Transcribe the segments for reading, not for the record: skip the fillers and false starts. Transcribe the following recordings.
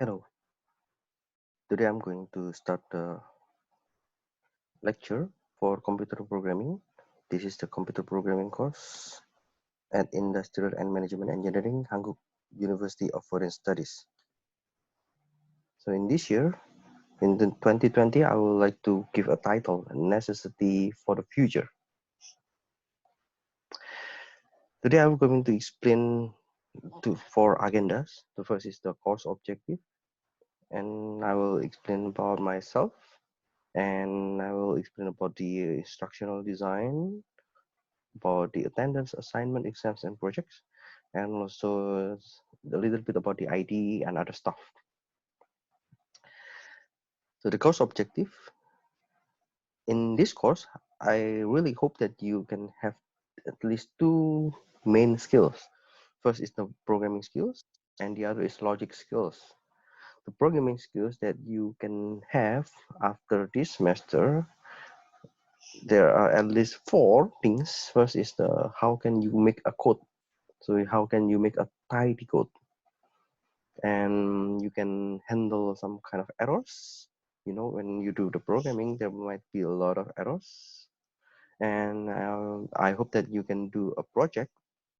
Hello, today I'm going to start the lecture for computer programming. This is the computer programming course at Industrial and Management Engineering, Hanguk University of Foreign Studies. So in this year, in the 2020, I would like to give a title, Necessity for the Future. Today I'm going to explain four agendas. The first is the course objective, and I will explain about myself, and I will explain about the instructional design, about the attendance, assignment, exams, and projects, and also a little bit about the ID and other stuff. So the course objective. In this course, I really hope that you can have at least two main skills. First is the programming skills, and the other is logic skills. The programming skills that you can have after this semester, there are at least four things. First is the how can you make a code. So how can you make a tidy code? And you can handle some kind of errors. You know, when you do the programming, there might be a lot of errors. And I hope that you can do a project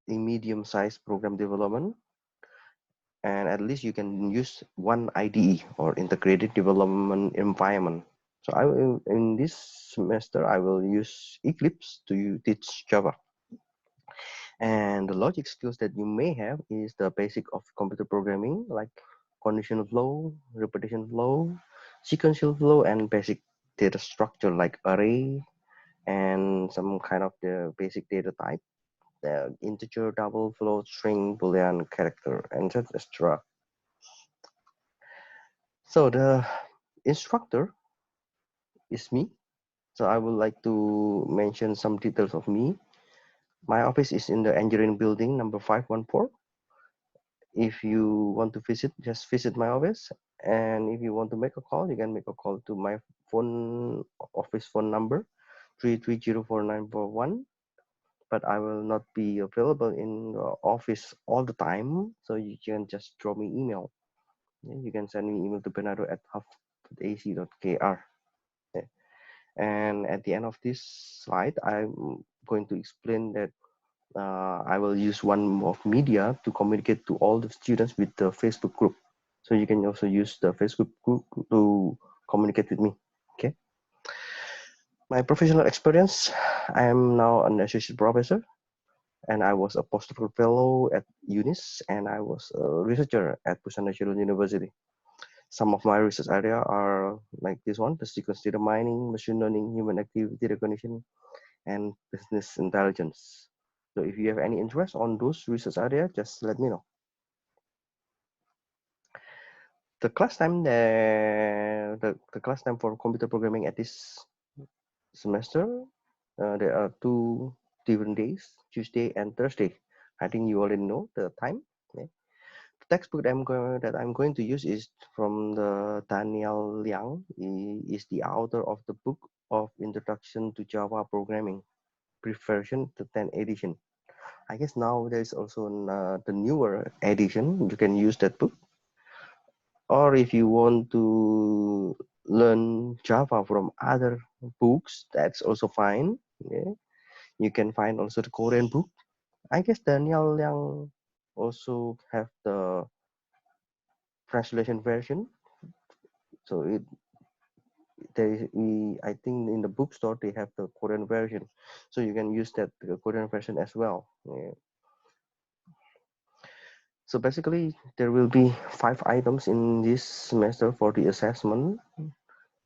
in medium-sized program development, and at least you can use one IDE or integrated development environment. So I will, in this semester, I will use Eclipse to teach Java. And the logic skills that you may have is the basic of computer programming, like conditional flow, repetition flow, sequential flow, and basic data structure like array and some kind of the basic data type, the integer, double, float, string, boolean, character, and etc. So the instructor is me. So I would like to mention some details of me. My office is in the engineering building number 514. If you want to visit, just visit my office. And if you want to make a call, you can make a call to my office phone number 3304941. But I will not be available in the office all the time, so you can just drop me email. You can send me email to bernardo@huf.ac.kr. And at the end of this slide, I'm going to explain that I will use one of media to communicate to all the students with the Facebook group. So you can also use the Facebook group to communicate with me. Okay. My professional experience, I am now an associate professor, and I was a postdoctoral fellow at UNIS, and I was a researcher at Busan National University. Some of my research area are like this one: the sequence data mining, machine learning, human activity recognition, and business intelligence. So if you have any interest on those research area, just let me know. The class time, the class time for computer programming at this semester, there are two different days, Tuesday and Thursday. I think you already know the time. Okay. The textbook that I'm going to use is from the Daniel Liang. He is the author of the book of Introduction to Java Programming, pre-version, the 10th edition. I guess now there's also the newer edition. You can use that book. Or if you want to learn Java from other books, that's also fine. Yeah. You can find also the Korean book. I guess Daniel Liang also have the translation version. So I think in the bookstore they have the Korean version, so you can use that the Korean version as well. Yeah. So basically, there will be 5 items in this semester for the assessment.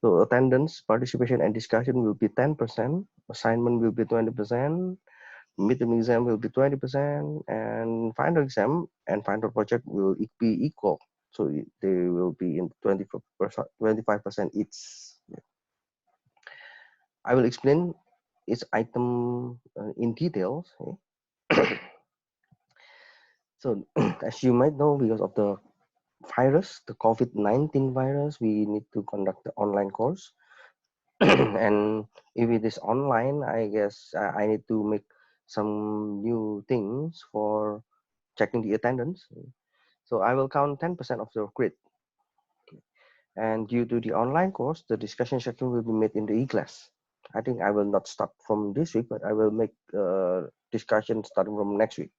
So attendance, participation, and discussion will be 10%. Assignment will be 20%. Midterm exam will be 20%, and final exam and final project will be equal. So they will be in 25% each. I will explain each item in details. Okay? So as you might know, because of the virus, the COVID-19 virus, we need to conduct the online course. And if it is online, I guess I need to make some new things for checking the attendance. So I will count 10% of your grade. And due to the online course, the discussion section will be made in the e-class. I think I will not start from this week, but I will make discussion starting from next week.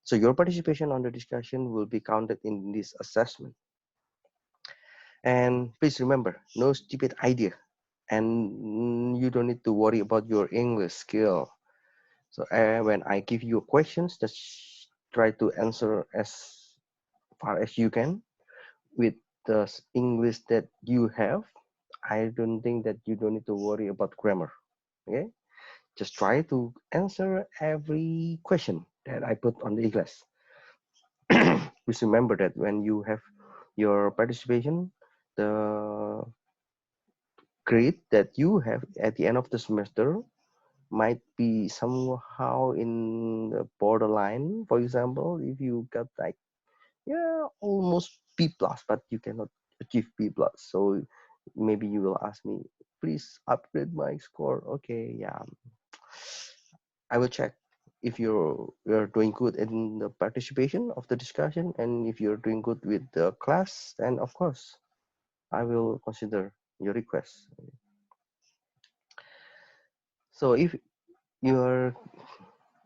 So your participation on the discussion will be counted in this assessment. And please remember, no stupid idea. And you don't need to worry about your English skill. So when I give you questions, just try to answer as far as you can with the English that you have. I don't think that you don't need to worry about grammar. Okay, just try to answer every question that I put on the class. Please remember that when you have your participation, the grade that you have at the end of the semester might be somehow in the borderline. For example, if you got like almost B plus, but you cannot achieve B plus, so maybe you will ask me, please upgrade my score. Okay, yeah, I will check if you're doing good in the participation of the discussion, and if you're doing good with the class, then of course I will consider your request. So if you're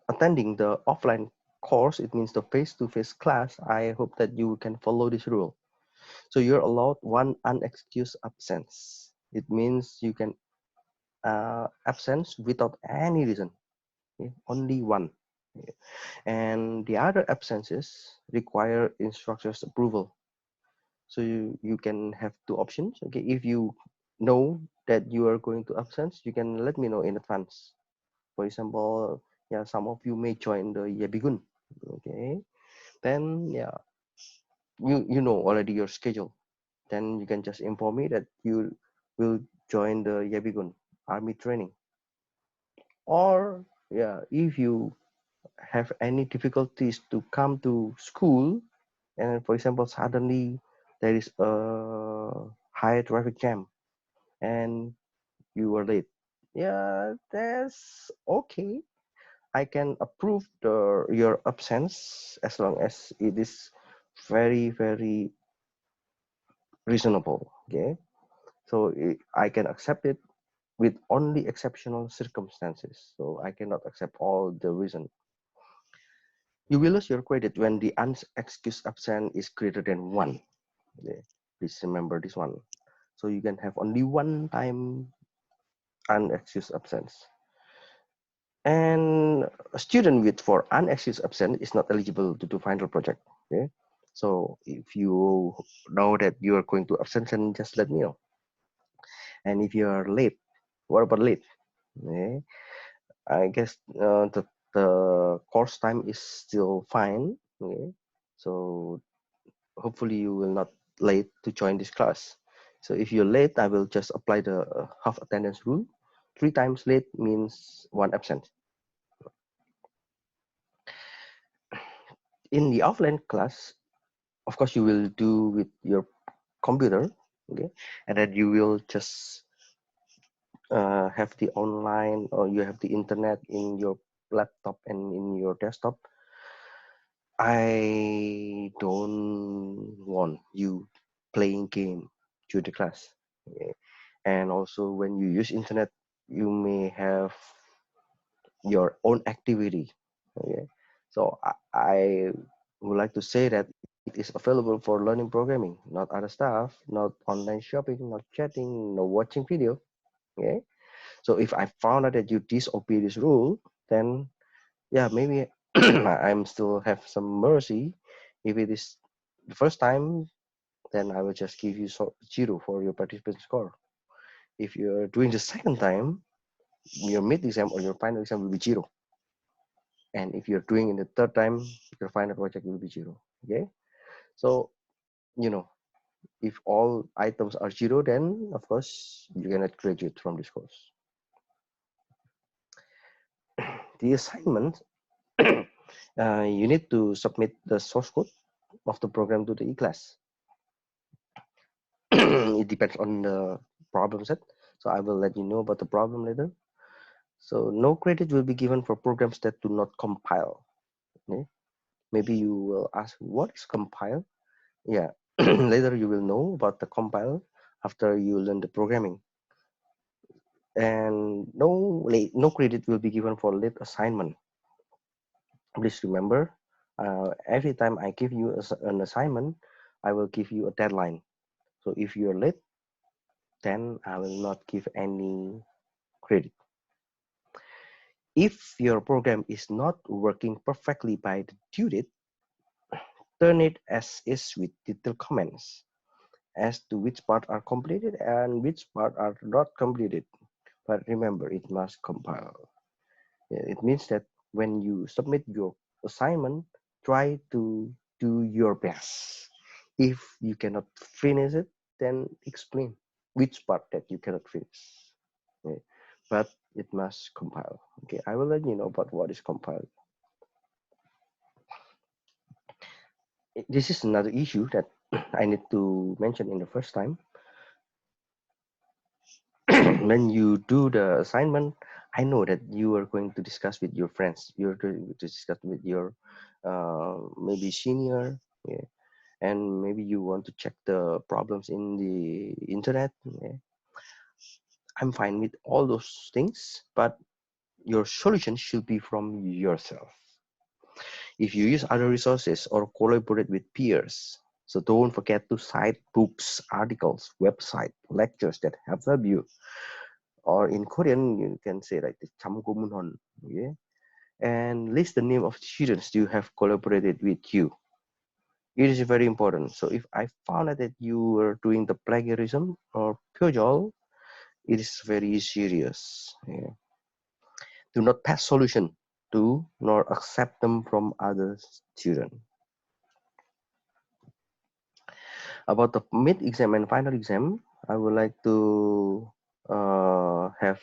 attending the offline course, it means the face-to-face class, I hope that you can follow this rule. So you're allowed one unexcused absence. It means you can absence without any reason, okay? Only one. Okay? And the other absences require instructor's approval. So you can have two options. Okay, if you know that you are going to absence, you can let me know in advance. For example, yeah, some of you may join the Yabigun. Okay, then yeah, you know already your schedule. Then you can just inform me that you will join the Yabigun army training. Or yeah, if you have any difficulties to come to school, and for example suddenly there is a high traffic jam and you were late, yeah, that's okay. I can approve your absence as long as it is very very reasonable. Okay, so I can accept it with only exceptional circumstances, so I cannot accept all the reason. You will lose your credit when the unexcused absence is greater than 1. Okay, please remember this one. So you can have only one time unexcused absence. And a student with for unexcused absence is not eligible to do final project. Okay, so if you know that you are going to absence, then just let me know. And if you are late, what about late? Okay, I guess the course time is still fine. Okay, so hopefully you will not late to join this class. So if you're late, I will just apply the half attendance rule. 3 times late means 1 absent. In the offline class, of course, you will do with your computer, okay, and then you will just have the online, or you have the internet in your laptop and in your desktop. I don't want you playing game during the class. Okay? And also when you use internet, you may have your own activity. Okay? So I would like to say that it is available for learning programming, not other stuff, not online shopping, not chatting, no watching video. Okay? So if I found out that you disobey this rule, then yeah, maybe I'm still have some mercy. If it is the first time, then I will just give you 0 for your participant score. If you're doing the second time, your mid exam or your final exam will be 0. And if you're doing in the third time, your final project will be 0. Okay, so you know, if all items are 0, then of course you cannot graduate from this course. The assignment, you need to submit the source code of the program to the e-class. It depends on the problem set, so I will let you know about the problem later. So no credit will be given for programs that do not compile. Okay? Maybe you will ask, what is compile? Yeah, Later you will know about the compile after you learn the programming. And no credit will be given for late assignment. Please remember, every time I give you an assignment, I will give you a deadline. So if you're late, then I will not give any credit. If your program is not working perfectly by the due date, turn it as is with detailed comments as to which part are completed and which part are not completed. But remember, it must compile. It means that when you submit your assignment, try to do your best. If you cannot finish it, then explain which part that you cannot finish. Okay. But it must compile. Okay, I will let you know about what is compiled. This is another issue that I need to mention in the first time. When you do the assignment, I know that you are going to discuss with your friends. You're going to discuss with your maybe senior, yeah, and maybe you want to check the problems in the internet. Yeah. I'm fine with all those things, but your solution should be from yourself. If you use other resources or collaborate with peers, so don't forget to cite books, articles, website, lectures that have helped you. Or in Korean, you can say like the 참고문헌, yeah? And list the name of students you have collaborated with you. It is very important. So if I found out that you were doing the plagiarism or 표절, it is very serious. Yeah. Do not pass solution to nor accept them from other students. About the mid-exam and final exam, I would like to have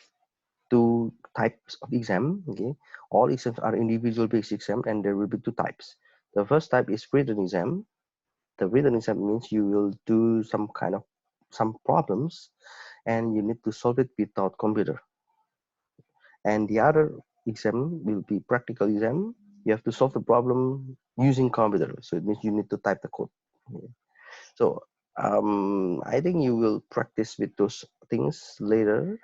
two types of exam. Okay, all exams are individual based exam, and there will be two types. The first type is written exam. The written exam means you will do some problems, and you need to solve it without computer. And the other exam will be practical exam. You have to solve the problem using computer. So it means you need to type the code. Okay. So I think you will practice with those things later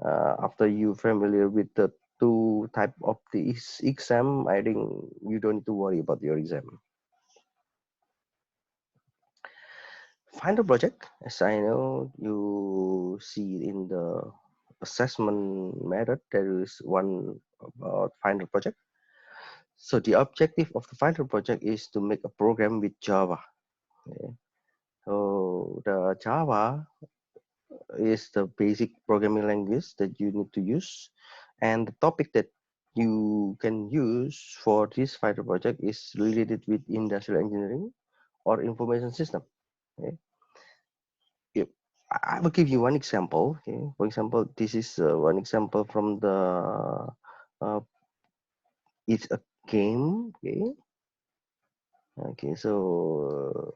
after you familiar with the two type of the exam. I think you don't need to worry about your exam. Final project, as I know you see in the assessment method, there is one about final project. So the objective of the final project is to make a program with Java. Okay. So the Java is the basic programming language that you need to use, and the topic that you can use for this final project is related with industrial engineering or information system. Okay. Yep. I will give you one example. Okay. For example, this is one example from the it's a game. Okay. Okay. So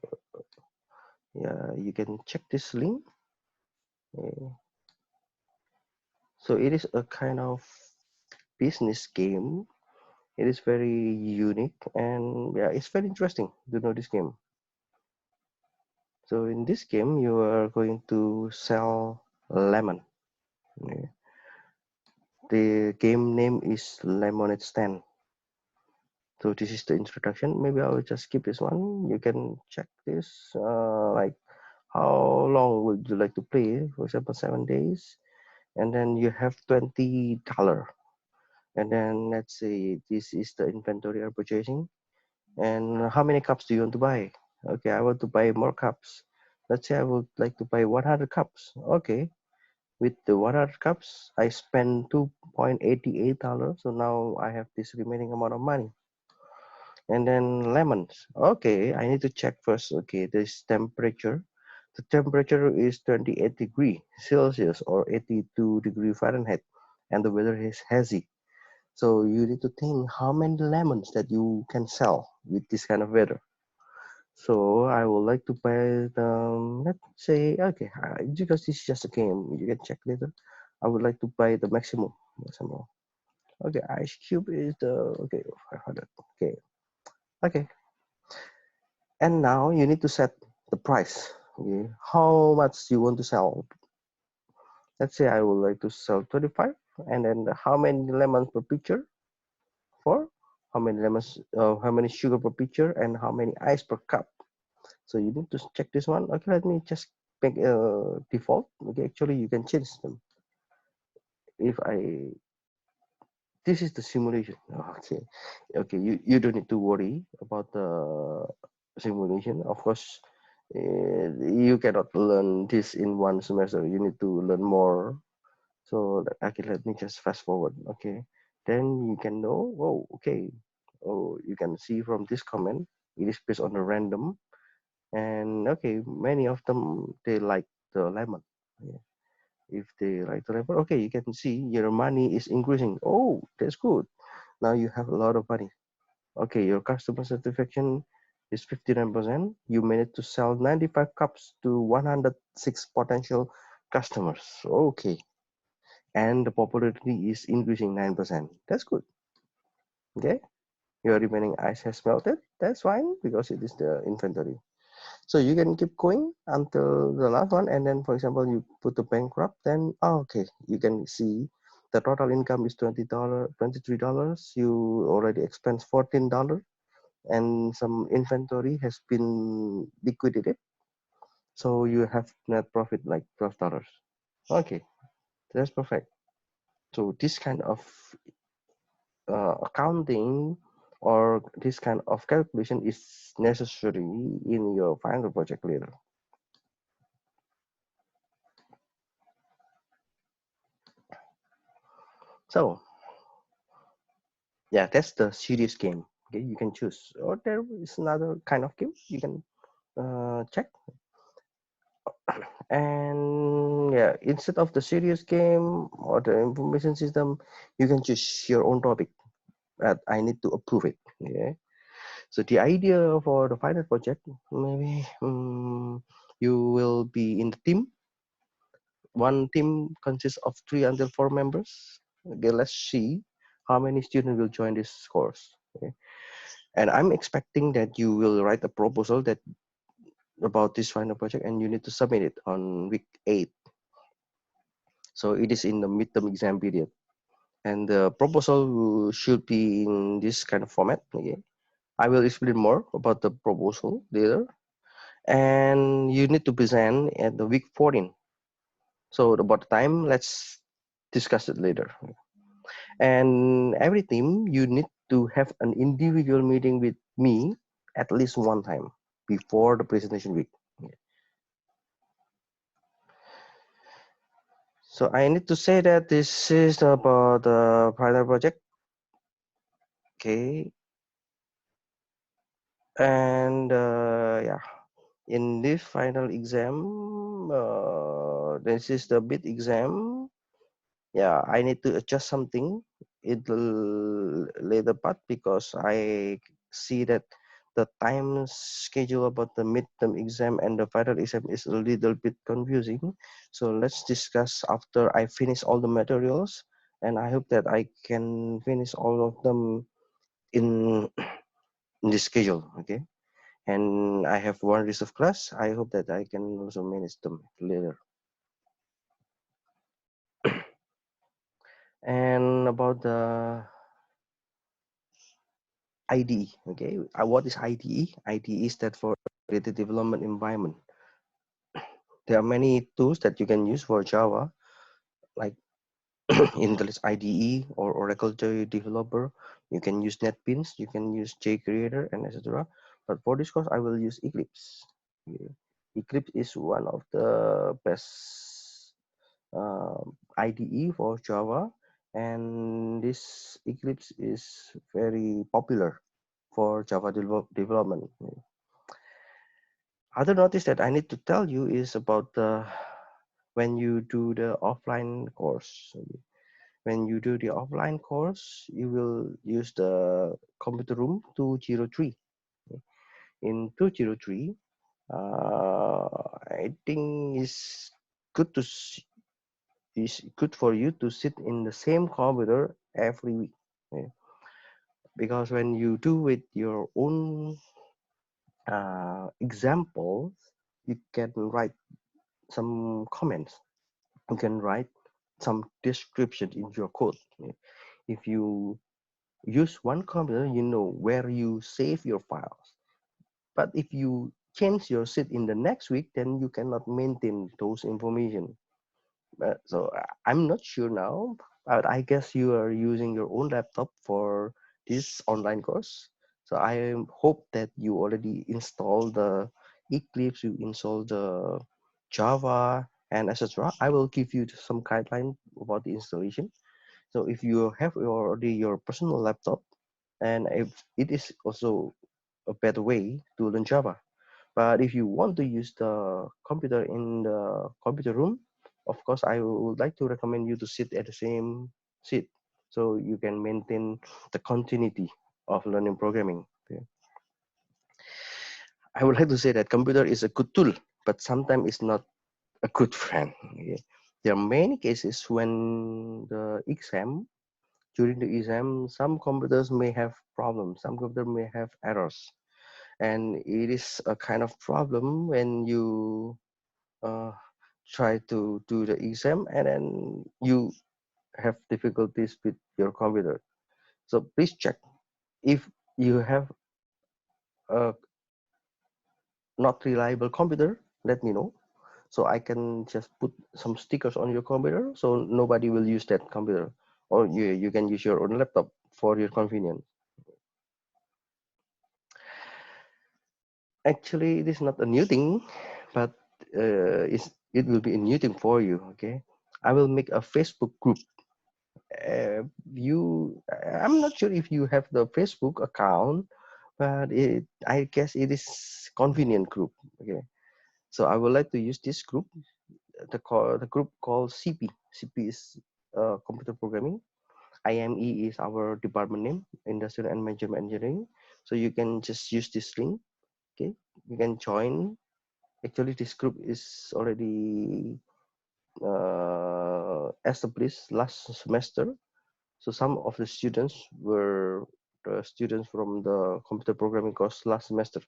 yeah, you can check this link. Okay. So it is a kind of business game. It is very unique, and yeah, it's very interesting to know this game. So in this game, you are going to sell lemon. Okay. The game name is Lemonade Stand. So this is the introduction. Maybe I will just skip this one. You can check this. Like how long would you like to play? For example, 7 days, and then you have $20. And then let's say this is the inventory you're purchasing. And how many cups do you want to buy? Okay, I want to buy more cups. Let's say I would like to buy 100 cups. Okay, with the 100 cups, I spend $2.88. So now I have this remaining amount of money. And then lemons. Okay, I need to check first. Okay, this temperature. The temperature is 28 degree Celsius or 82 degree Fahrenheit, and the weather is hazy. So you need to think how many lemons that you can sell with this kind of weather. So I would like to buy the, let's say, okay, because this is just a game, you can check later. I would like to buy the maximum. Okay, ice cube is the, okay, 500. Okay, okay. And now you need to set the price. Okay, how much you want to sell? Let's say I would like to sell 25, and then how many lemons per picture for? How many lemons? How many sugar per picture, and how many ice per cup? So you need to check this one. Okay, let me just make a default. Okay, actually you can change them. If I this is the simulation. Okay, okay, you don't need to worry about the simulation. Of course, you cannot learn this in one semester. You need to learn more. So okay, let me just fast forward. Okay, then you can know. Oh, okay. Oh, you can see from this comment, it is based on the random, and okay, many of them they like the lemon. Yeah. If they like the lemon, okay, you can see your money is increasing. Oh, that's good. Now you have a lot of money. Okay, your customer satisfaction is 59%. You managed to sell 95 cups to 106 potential customers. Okay, and the popularity is increasing 9%. That's good. Okay, your remaining ice has melted. That's fine because it is the inventory. So you can keep going until the last one, and then, for example, you put the bankrupt. Then okay, you can see the total income is $20, $23. You already expense $14, and some inventory has been liquidated. So you have net profit like $12. Okay, that's perfect. So this kind of accounting or this kind of calculation is necessary in your final project later. So yeah, that's the serious game. Okay, you can choose, or there is another kind of game you can check. And yeah, instead of the serious game or the information system, you can choose your own topic that I need to approve it. Yeah. So the idea for the final project, maybe you will be in the team. One team consists of 3 until 4 members. Okay, let's see how many students will join this course. Okay. And I'm expecting that you will write a proposal that about this final project, and you need to submit it on week 8. So it is in the midterm exam period, and the proposal should be in this kind of format. Okay, I will explain more about the proposal later, and you need to present at the week 14. So about the time, let's discuss it later. And every team, you need to have an individual meeting with me at least one time before the presentation week. So I need to say that this is about the final project. Okay. And yeah, in this final exam, this is the bid exam. Yeah, I need to adjust something in the later part because I see that the time schedule about the midterm exam and the final exam is a little bit confusing. So let's discuss after I finish all the materials, and I hope that I can finish all of them in, in this schedule. Okay, and I have one reserve class. I hope that I can also manage them later. And about the IDE. Okay, what is IDE? IDE stands for Integrated Development Environment. There are many tools that you can use for Java, like Intellis IDE or Oracle Developer. You can use NetBeans, you can use JCreator, and etc. But for this course, I will use Eclipse. Okay. Eclipse is one of the best IDE for Java, and this Eclipse is very popular for Java development. Other notice that I need to tell you is about the when you do the offline course. When you do the offline course, you will use the computer room 203. In 203, I think good to is good for you to sit in the same computer every week. Because when you do with your own examples, you can write some comments, you can write some description in your code. If you use one computer, you know where you save your files. But if you change your seat in the next week, then you cannot maintain those information. So I'm not sure now, but I guess you are using your own laptop for this online course. So I hope that you already installed the Eclipse, you installed the Java, and etc. I will give you some guideline about the installation. So if you have already your personal laptop, and if it is also a better way to learn Java. But if you want to use the computer in the computer room, of course, I would like to recommend you to sit at the same seat so you can maintain the continuity of learning programming. Okay. I would like to say that computer is a good tool, but sometimes it's not a good friend. Okay. There are many cases when during the exam, some computers may have problems, some computers may have errors. And it is a kind of problem when you uh, try to do the exam and then you have difficulties with your computer. So please check if you have a not reliable computer, let me know so I can just put some stickers on your computer so nobody will use that computer, or you can use your own laptop for your convenience. Actually, it is not a new thing, but it will be a new thing for you. Okay, I will make a Facebook group. I'm not sure if you have the Facebook account, but I guess it is convenient group. Okay, so I would like to use this group, the group called CP. CP is computer programming. IME is our department name, Industrial and Management Engineering. So you can just use this link. Okay, you can join. Actually, this group is already established last semester. So some of the students were the students from the computer programming course last semester.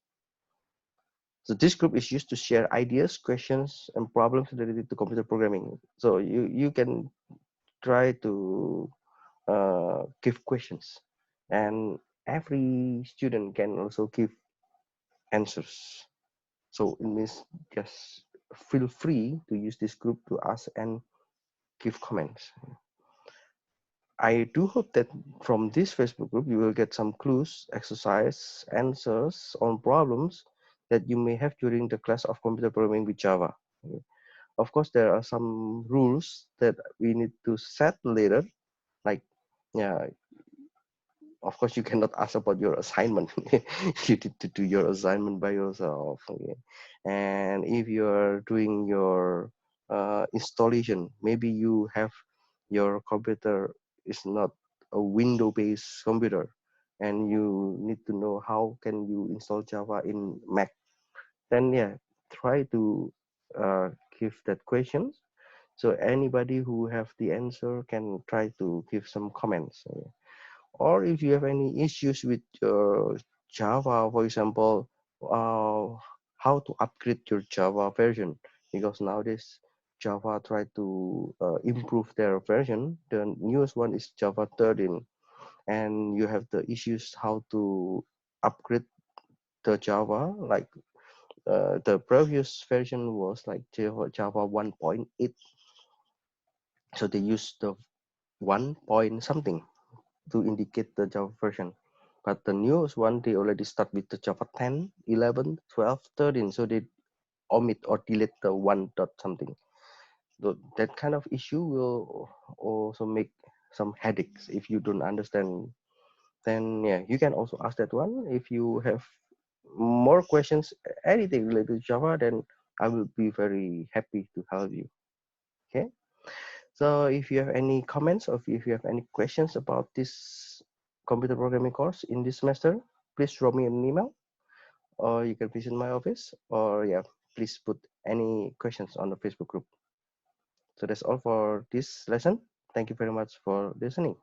So this group is used to share ideas, questions, and problems related to computer programming. So you can try to give questions, and every student can also give answers. So it means just feel free to use this group to ask and give comments. I do hope that from this Facebook group, you will get some clues, exercise, answers on problems that you may have during the class of computer programming with Java. Of course, there are some rules that we need to set later, like, yeah, of course, you cannot ask about your assignment. You need to do your assignment by yourself. Okay? And if you're doing your installation, maybe you have your computer is not a window-based computer, and you need to know how can you install Java in Mac. Then yeah, try to give that questions. So anybody who have the answer can try to give some comments. Or if you have any issues with your Java, for example, how to upgrade your Java version, because nowadays Java try to improve their version. The newest one is Java 13, and you have the issues how to upgrade the Java. Like the previous version was like Java 1.8, so they use the 1 point something to indicate the Java version. But the newest one, they already start with the Java 10, 11, 12, 13. So they omit or delete the 1 dot something. So that kind of issue will also make some headaches if you don't understand. Then yeah, you can also ask that one. If you have more questions, anything related to Java, then I will be very happy to help you. Okay. So if you have any comments or if you have any questions about this computer programming course in this semester, please drop me an email, or you can visit my office, or yeah, please put any questions on the Facebook group. So that's all for this lesson. Thank you very much for listening.